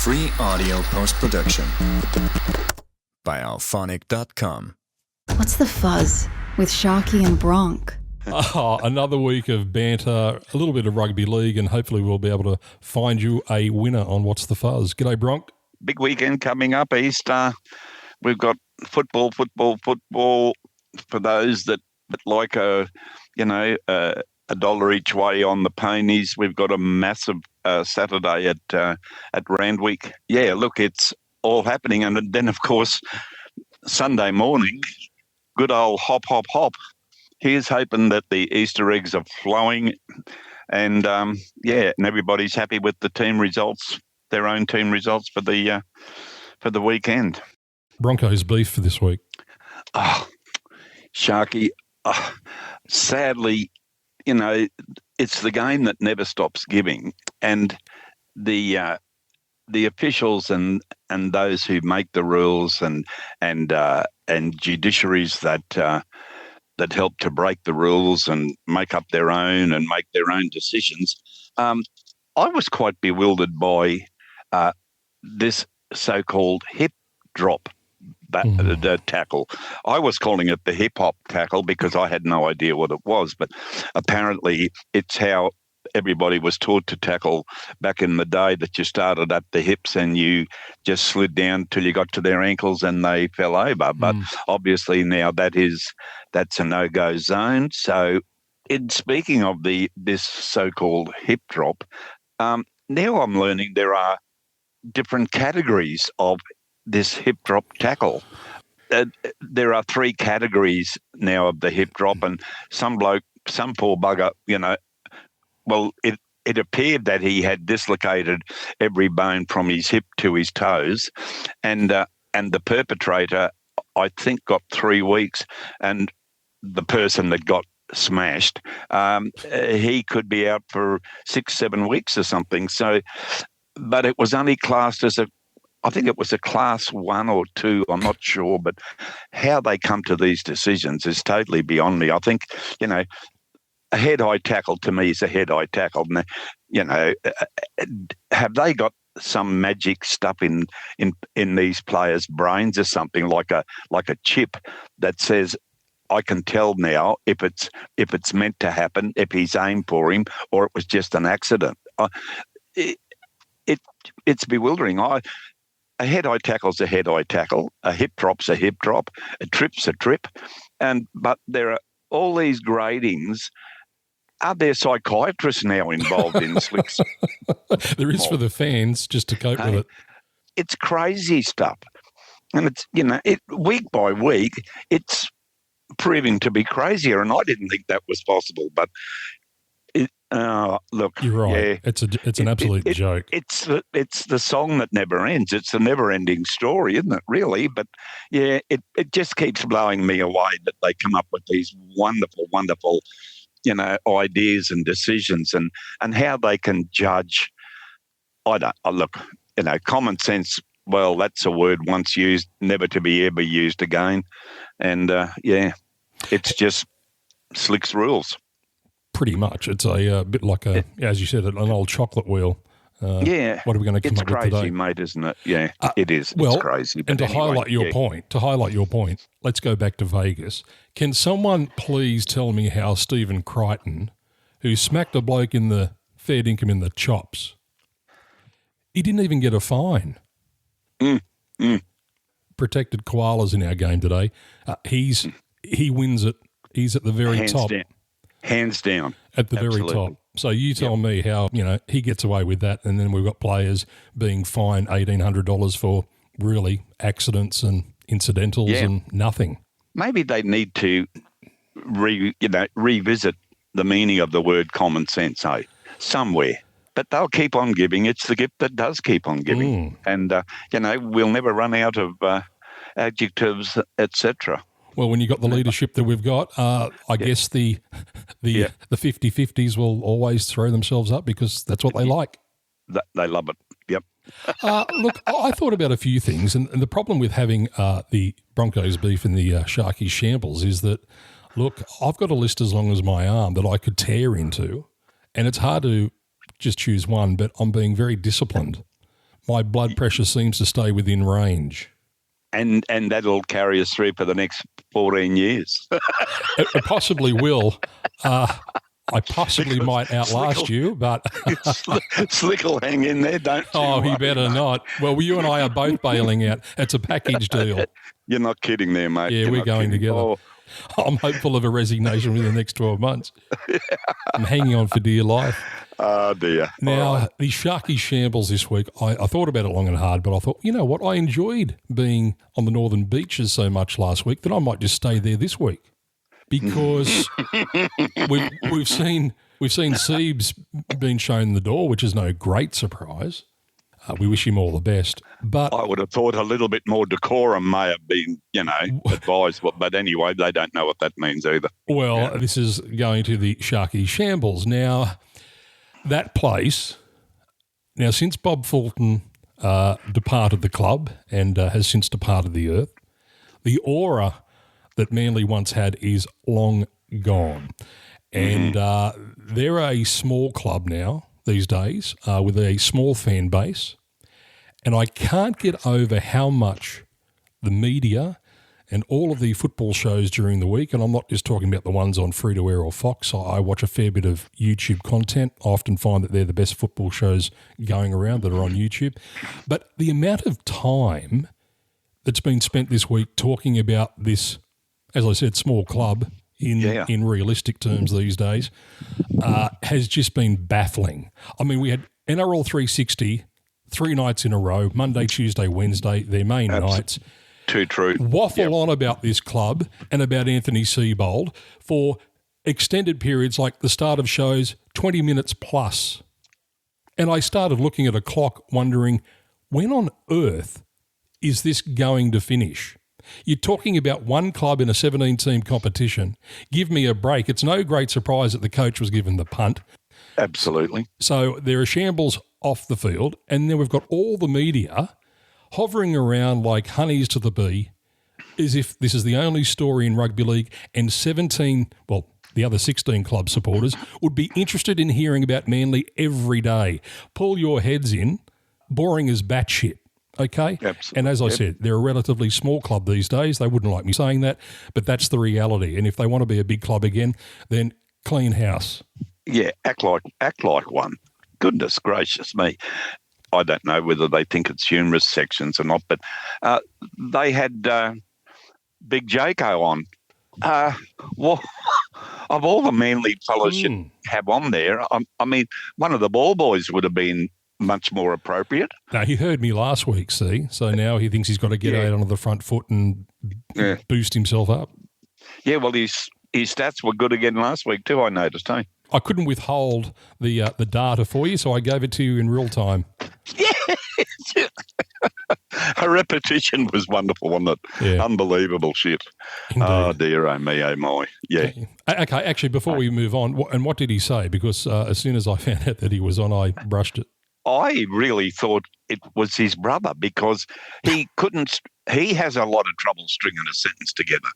Free audio post-production by Alphonic.com. What's the fuzz with Sharky and Bronk? Another week of banter, a little bit of rugby league, and hopefully we'll be able to find you a winner on What's the Fuzz. G'day, Bronk. Big weekend coming up, Easter. We've got football for those that like a dollar each way on the ponies. We've got a massive Saturday at Randwick. Yeah, look, it's all happening. And then, of course, Sunday morning, good old hop. Here's hoping that the Easter eggs are flowing and, and everybody's happy with the team results, their own team results for the weekend. Broncos beef for this week. Oh, Sharky, sadly, it's the game that never stops giving, and the officials and those who make the rules and judiciaries that help to break the rules and make up their own and make their own decisions. I was quite bewildered by this so-called hip drop. The tackle. I was calling it the hip-hop tackle because I had no idea what it was, but apparently it's how everybody was taught to tackle back in the day, that you started at the hips and you just slid down till you got to their ankles and they fell over. But obviously now that's a no-go zone. So in speaking of this so-called hip drop, now I'm learning there are different categories of this hip drop tackle. There are three categories now of the hip drop, and some poor bugger, it appeared that he had dislocated every bone from his hip to his toes, and the perpetrator, I think, got 3 weeks, and the person that got smashed, he could be out for 6-7 weeks or something. So, but it was only classed as I think it was a class 1 or 2, I'm not sure, but how they come to these decisions is totally beyond me. I think, a head-high tackle to me is a head-high tackle. And, have they got some magic stuff in these players' brains or something like a chip that says, I can tell now if it's meant to happen, if he's aimed for him, or it was just an accident. It's bewildering. A head-high tackle's a head-high tackle, a hip drop's a hip drop, a trip's a trip, but there are all these gradings. Are there psychiatrists now involved in slicks? There is for the fans, just to cope with it. It's crazy stuff, and it's week by week it's proving to be crazier, and I didn't think that was possible, but. Look, you're right. Yeah, it's an absolute joke. It's the song that never ends. It's a never-ending story, isn't it? Really, but yeah, it just keeps blowing me away that they come up with these wonderful, ideas and decisions, and how they can judge. Common sense. Well, that's a word once used, never to be ever used again, and it's just Slick's rules. Pretty much. It's a bit like as you said, an old chocolate wheel. What are we going to come up with today? It's crazy, mate, isn't it? Yeah, it is. Well, it's crazy. And to highlight your point, let's go back to Vegas. Can someone please tell me how Stephen Crichton, who smacked a bloke in the fair dinkum in the chops, he didn't even get a fine? Protected koalas in our game today. He wins it. He's at the very top. Hands down. At the very top. So you tell me how, he gets away with that, and then we've got players being fined $1,800 for really accidents and incidentals and nothing. Maybe they need to revisit the meaning of the word common sense, somewhere. But they'll keep on giving. It's the gift that does keep on giving. And, we'll never run out of adjectives, etc. Well, when you've got the leadership that we've got, I guess the 50-50s will always throw themselves up because that's what they like. They love it. Yep. Look, I thought about a few things, and the problem with having the Broncos beef and the Sharky shambles is that, look, I've got a list as long as my arm that I could tear into, and it's hard to just choose one, but I'm being very disciplined my blood pressure seems to stay within range. And that'll carry us through for the next 14 years. It possibly will. I possibly might outlast you, but Slick will hang in there, don't you? oh, he worry, better mate. not. Well, you and I are both bailing out. It's a package deal. You're not kidding there, mate. Yeah, You're we're not going kidding. together. Oh, I'm hopeful of a resignation within the next 12 months. I'm hanging on for dear life. oh dear. Now, All right. the Sharky Shambles this week, I thought about it long and hard, but I thought, you know what? I enjoyed being on the northern beaches so much last week that I might just stay there this week because we've seen Siebes being shown the door, which is no great surprise. We wish him all the best. But I would have thought a little bit more decorum may have been, advised. But anyway, they don't know what that means either. well, this is going to the Sharky Shambles. Now, that place, since Bob Fulton departed the club and has since departed the earth, the aura that Manly once had is long gone. And they're a small club now these days with a small fan base. And I can't get over how much the media and all of the football shows during the week, and I'm not just talking about the ones on free-to-air or Fox. I watch a fair bit of YouTube content. I often find that they're the best football shows going around that are on YouTube. But the amount of time that's been spent this week talking about this, as I said, small club in realistic terms these days, has just been baffling. I mean, we had NRL 360 3 nights in a row, Monday, Tuesday, Wednesday, their main nights. Too true. Waffle on about this club and about Anthony Seibold for extended periods like the start of shows, 20 minutes plus. And I started looking at a clock wondering, when on earth is this going to finish? You're talking about one club in a 17-team competition. Give me a break. It's no great surprise that the coach was given the punt. Absolutely. So there are shambles off the field, and then we've got all the media hovering around like honeys to the bee, as if this is the only story in rugby league, and the other 16 club supporters would be interested in hearing about Manly every day. Pull your heads in, boring as batshit, okay? Absolutely. And as I said, they're a relatively small club these days. They wouldn't like me saying that, but that's the reality. And if they want to be a big club again, then clean house. Yeah, act like one. Goodness gracious me. I don't know whether they think it's humorous sections or not, but they had Big Jaco on. Well, of all the Manly fellas you have on there, I mean, one of the ball boys would have been much more appropriate. Now, he heard me last week, see? So now he thinks he's got to get out onto the front foot and boost himself up. Yeah, well, his stats were good again last week too, I noticed, hey? I couldn't withhold the data for you, so I gave it to you in real time. Yeah. Her repetition was wonderful, wasn't it? Yeah. Unbelievable shit. Indeed. Oh, dear, oh me, oh my. Yeah. Okay, actually, before we move on, what did he say? Because as soon as I found out that he was on, I brushed it. I really thought it was his brother because he has a lot of trouble stringing a sentence together.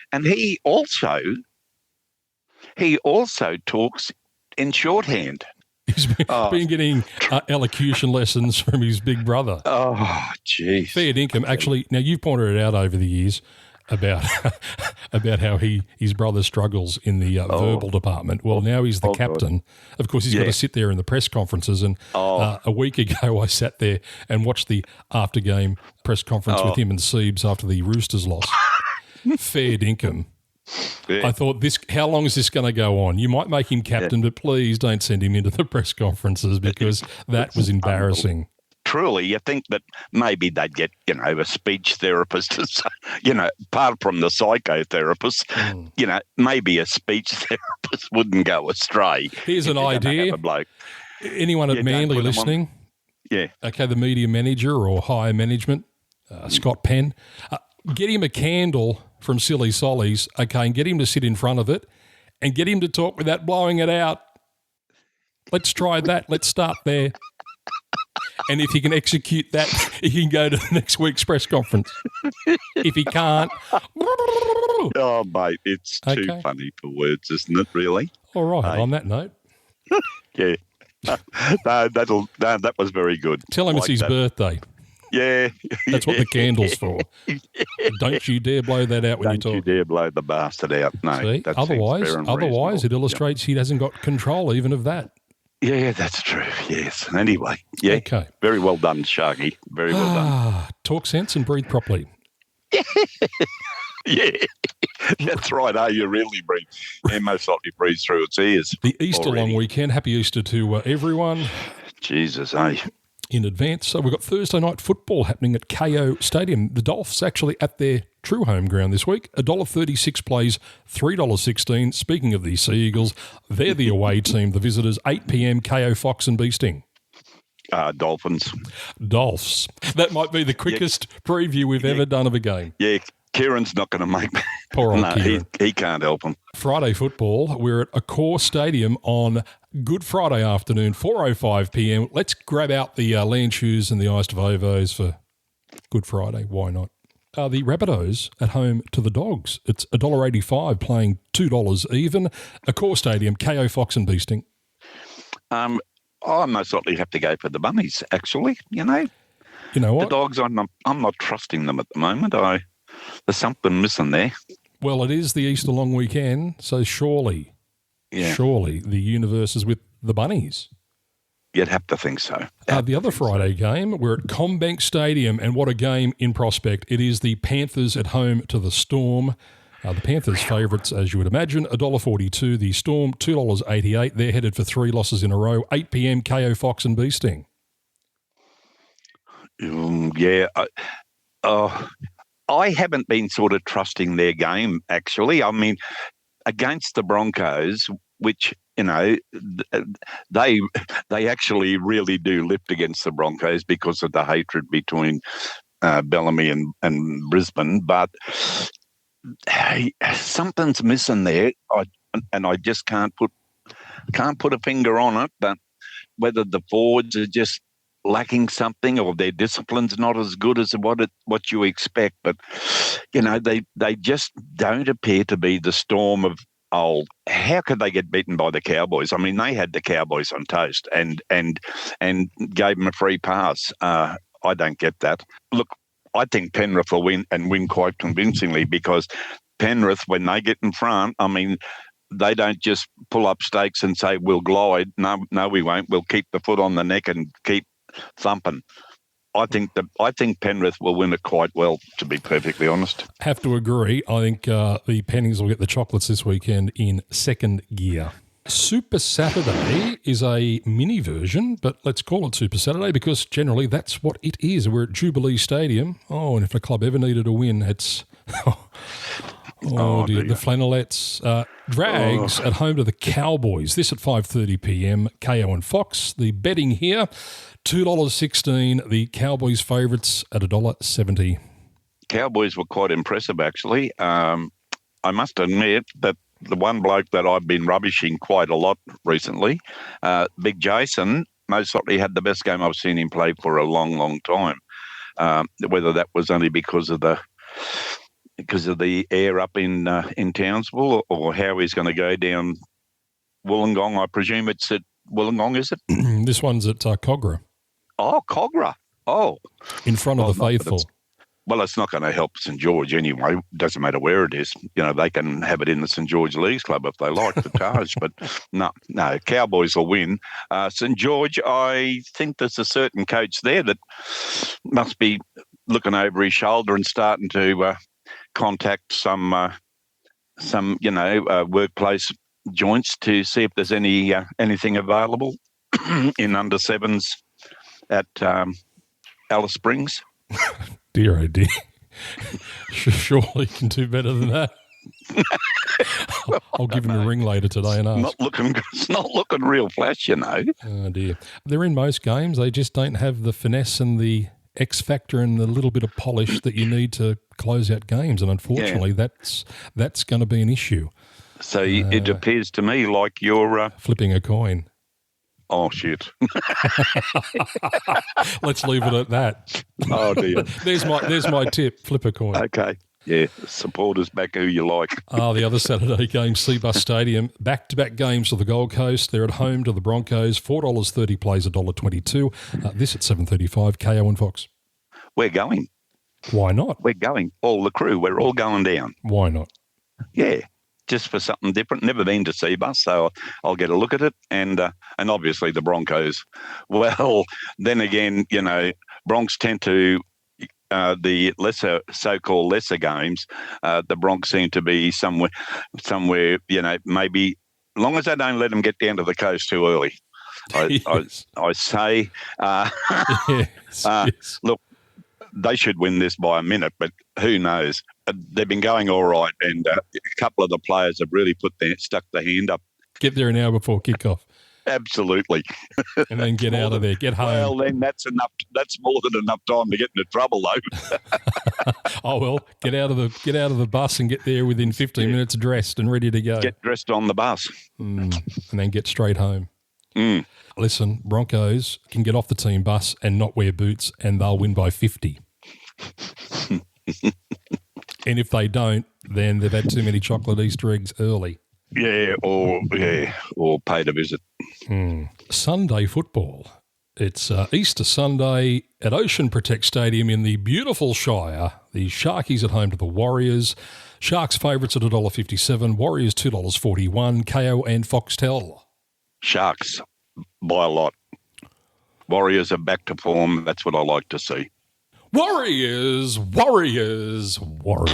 And he also talks in shorthand. He's been getting elocution lessons from his big brother. Oh, geez. Fair dinkum. Actually, now you've pointed it out over the years about how his brother struggles in the verbal department. Well, now he's the captain. God. Of course, he's got to sit there in the press conferences. And a week ago, I sat there and watched the after-game press conference with him and Siebes after the Roosters loss. Fair dinkum. Yeah. I thought, how long is this going to go on? You might make him captain, but please don't send him into the press conferences because that was embarrassing. Truly, you think that maybe they'd get, a speech therapist, apart from the psychotherapist, maybe a speech therapist wouldn't go astray. Here's an idea. Anyone at Manly listening? Yeah. Okay, the media manager or higher management, Scott Penn, get him a candle from Silly Solly's, okay, and get him to sit in front of it and get him to talk without blowing it out. Let's try that. Let's start there. And if he can execute that, he can go to next week's press conference. If he can't... Oh, mate, it's too funny for words, isn't it, really? All right, on that note. Yeah. That was very good. Tell him it's his birthday. Yeah. That's what the candle's for. Don't you dare blow that out when you talk. Don't you dare blow the bastard out. No. See? That seems fair and Otherwise, it reasonable. illustrates he hasn't got control even of that. Yeah, that's true. Yes. Anyway, yeah. Okay. Very well done, Sharky. Very well done. Talk sense and breathe properly. Yeah, that's right. You really breathe. Yeah, most likely breathes through its ears. The Easter already. long weekend. Happy Easter to everyone Jesus, eh? in advance. So we've got Thursday night football happening at KO Stadium. The Dolphs actually at their true home ground this week. $1.36 plays, $3.16. Speaking of the Sea Eagles, they're the away team. The visitors, 8 p.m, KO Fox and Beasting. Dolphins. Dolphs. That might be the quickest preview we've ever done of a game. Yeah, Kieran's not going to make me. Poor old No, Kieran. he can't help him. Friday football, we're at Accor Stadium on Good Friday afternoon, 4:05 p.m. Let's grab out the land shoes and the iced Vovos for Good Friday. Why not? The Rabbitohs at home to the Dogs. It's $1.85 playing $2 even. Accor Stadium, KO Fox and Beasting. I most likely have to go for the Bunnies, actually, You know The what? Dogs, I'm not trusting them at the moment. There's something missing there. Well, it is the Easter long weekend, so surely the universe is with the Bunnies. You'd have to think so. The other Friday game, we're at CommBank Stadium, and what a game in prospect. It is the Panthers at home to the Storm. The Panthers favourites, as you would imagine, $1.42. The Storm, $2.88. They're headed for 3 losses in a row. 8 p.m, KO Fox and Beasting. Yeah. I haven't been sort of trusting their game, actually. I mean, against the Broncos, which, they actually really do lift against the Broncos because of the hatred between Bellamy and Brisbane. But hey, something's missing there, and I just can't put a finger on it. But whether the forwards are just lacking something or their discipline's not as good as what you expect, but they just don't appear to be the Storm of old. How could they get beaten by the Cowboys? I mean, they had the Cowboys on toast and gave them a free pass. I don't get that. Look, I think Penrith will win and win quite convincingly, because Penrith, when they get in front, I mean, they don't just pull up stakes and say, we'll glide. No, we won't. We'll keep the foot on the neck and keep thumping. I think Penrith will win it quite well, to be perfectly honest. Have to agree. I think the Pennies will get the chocolates this weekend in second gear. Super Saturday is a mini version, but let's call it Super Saturday because generally that's what it is. We're at Jubilee Stadium. Oh, and if a club ever needed a win, it's... Oh, dear. The Flannelettes. Drags at home to the Cowboys. This at 5:30 p.m. KO and Fox. The betting here, $2.16. The Cowboys favourites at $1.70. Cowboys were quite impressive, actually. I must admit that the one bloke that I've been rubbishing quite a lot recently, Big Jason, most likely had the best game I've seen him play for a long, long time. Whether that was only because of the air up in Townsville, or how he's going to go down Wollongong. I presume it's at Wollongong, is it? This one's at Cogra. Oh, Cogra. Oh. In front of the faithful. It's not going to help St. George anyway. Doesn't matter where it is. They can have it in the St. George Leagues Club if they like, the Taj. But no, Cowboys will win. St. George, I think there's a certain coach there that must be looking over his shoulder and starting to contact some workplace joints to see if there's anything available in under sevens at Alice Springs. Dear, oh dear. Surely you can do better than that. I'll give him a ring later today and ask. It's not looking real flash, Oh dear. They're in most games. They just don't have the finesse and the X factor and the little bit of polish that you need to close out games, and unfortunately, that's going to be an issue. So it appears to me like you're flipping a coin. Oh shit! Let's leave it at that. Oh dear. There's my tip. Flip a coin. Okay. Yeah, supporters back who you like. The other Saturday game, Seabus Stadium, back-to-back games for the Gold Coast. They're at home to the Broncos. $4.30 plays $1.22. This at 7:35. KO and Fox. We're going. Why not? We're going. All the crew. We're all going down. Why not? Yeah, just for something different. Never been to Seabus, so I'll get a look at it. And obviously the Broncos. Well, then again, Bronx tend to. The so-called lesser games, the Bronx seem to be somewhere, maybe as long as they don't let them get down to the coast too early. I say, yes. Look, they should win this by a minute, but who knows? They've been going all right, and a couple of the players have really stuck the hand up. Get there an hour before kickoff. Absolutely. And then get out of there. Get home. Well, then that's enough. That's more than enough time to get into trouble, though. Oh well, get out of the bus and get there within 15 minutes, dressed and ready to go. Get dressed on the bus, and then get straight home. Mm. Listen, Broncos can get off the team bus and not wear boots, and they'll win by 50. And if they don't, then they've had too many chocolate Easter eggs early. Or paid a visit. Sunday football. It's Easter Sunday at Ocean Protect Stadium in the beautiful Shire. The Sharkies at home to the Warriors. Sharks favourites at $1.57. Warriors $2.41. KO and Foxtel. Sharks by a lot. Warriors are back to form. That's what I like to see. Warriors.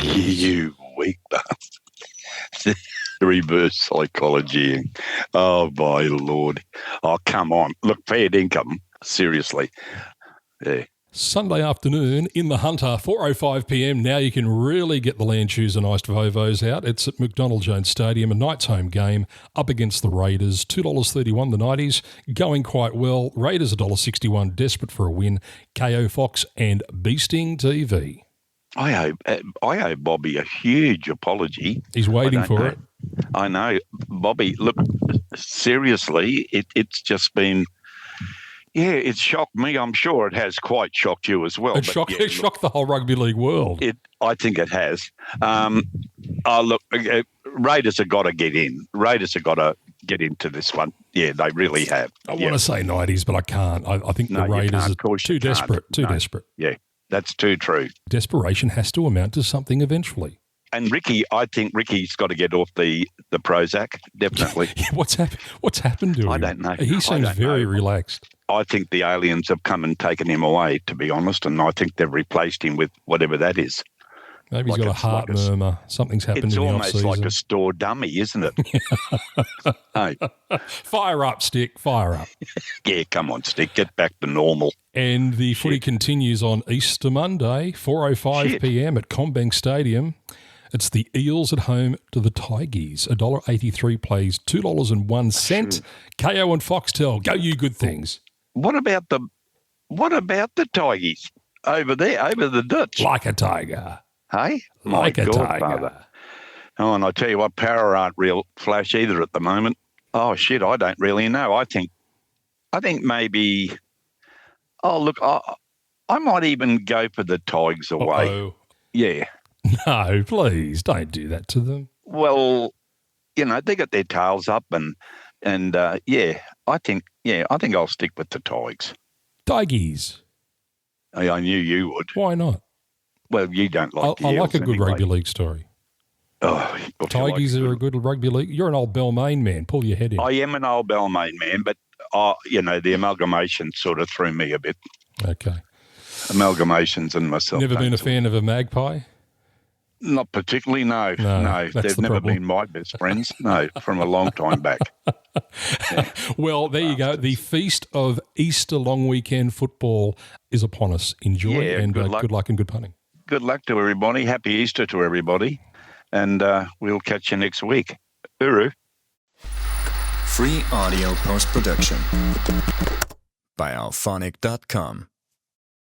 You weak bastard. Reverse psychology. Oh, my Lord. Oh, come on. Look, fair income. Seriously. Yeah. Sunday afternoon in the Hunter, 4:05 p.m. Now you can really get the Land Chooser Iced Vovos out. It's at McDonald Jones Stadium, a night's home game up against the Raiders. $2.31 the 90s, going quite well. Raiders $1.61, desperate for a win. KO Fox and Beasting TV. I owe Bobby a huge apology. He's waiting for it. I know. Bobby, look, seriously, it's just been... Yeah, it's shocked me. I'm sure it has quite shocked you as well. It shocked the whole rugby league world. I think it has. Look, Raiders have got to get in. Raiders have got to get into this one. Yeah, they really have. I want to say 90s, but I can't. I think the Raiders are too desperate. Desperate. Yeah, that's too true. Desperation has to amount to something eventually. And I think Ricky's got to get off the Prozac, definitely. What's happened to him? I don't know. He seems very relaxed. I think the aliens have come and taken him away, to be honest, and I think they've replaced him with whatever that is. Maybe he's got a heart murmur. Something's happened in the off-season. It's almost like a store dummy, isn't it? Hey. Fire up, Stick. Fire up. Yeah, come on, Stick. Get back to normal. And the footy continues on Easter Monday, 4:05 p.m. at CommBank Stadium. It's the Eels at home to the Tigers. $1.83 plays $2.01. KO and Foxtel. Go you good things. What about the Tigers over there, over the Dutch? Like a tiger. Hey? Like a tiger. Father. Oh, and I tell you what, Power aren't real flash either at the moment. Oh, shit, I don't really know. I think maybe, look, I might even go for the Tigers away. Uh-oh. Yeah. No, please, don't do that to them. Well, they got their tails up and I think I'll stick with the Tigers. Tigers. I knew you would. Why not? Well, you don't like the I like a good anyway. rugby league story. Oh, Tigers are a good rugby league. You're an old Balmain man. Pull your head in. I am an old Balmain man, but the amalgamation sort of threw me a bit. Okay. Amalgamations and myself. Never been a fan of a magpie? Not particularly, no. They've never been my best friends. No, from a long time back. Yeah. Well, there you go. The feast of Easter long weekend football is upon us. Enjoy and good luck and good punting. Good luck to everybody. Happy Easter to everybody. And we'll catch you next week. Uru. Free audio post-production by alphonic.com.